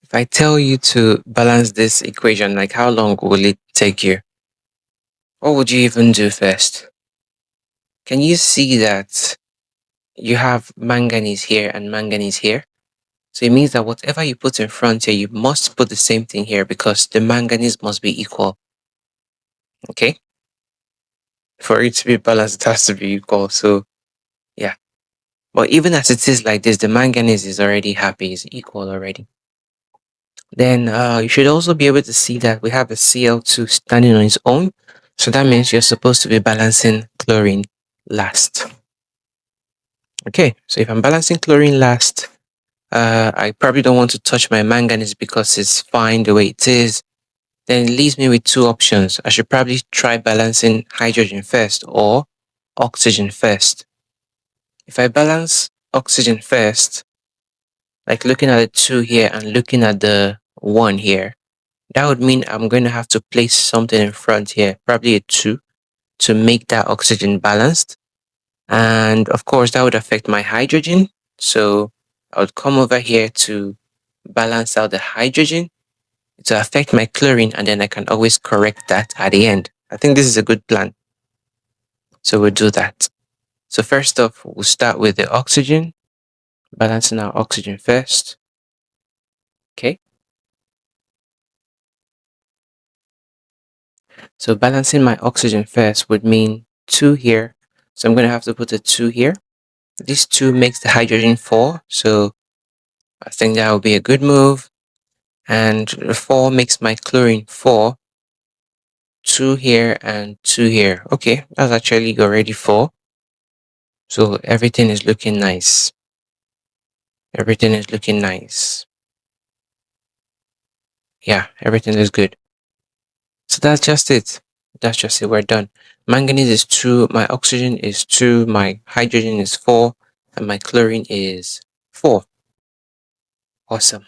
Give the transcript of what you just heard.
If I tell you to balance this equation, like how long will it take you? What would you even do first? Can you see that you have manganese here and manganese here? So it means that whatever you put in front here, you must put the same thing here because the manganese must be equal. Okay? For it to be balanced, it has to be equal. So yeah. But even as it is like this, the manganese is already happy, is equal already. Then you should also be able to see that we have a Cl2 standing on its own. So that means you're supposed to be balancing chlorine last. Okay, so if I'm balancing chlorine last, I probably don't want to touch my manganese because it's fine the way it is. Then it leaves me with two options. I should probably try balancing hydrogen first or oxygen first. If I balance oxygen first, like looking at the 2 here and looking at the 1 here, that would mean I'm going to have to place something in front here, probably a 2, to make that oxygen balanced. And of course, that would affect my hydrogen. So I would come over here to balance out the hydrogen to affect my chlorine, and then I can always correct that at the end. I think this is a good plan. So we'll do that. So first off, we'll start with the oxygen, balancing our oxygen first. Okay. So balancing my oxygen first would mean 2 here. So I'm going to have to put a 2 here. This 2 makes the hydrogen 4. So I think that would be a good move. And 4 makes my chlorine 4. 2 here and 2 here. Okay, that's actually already 4. So everything is looking nice. Everything is looking nice. Yeah, everything is good. So that's just it. That's just it. We're done. Manganese is 2. My oxygen is 2. My hydrogen is 4. And my chlorine is 4. Awesome.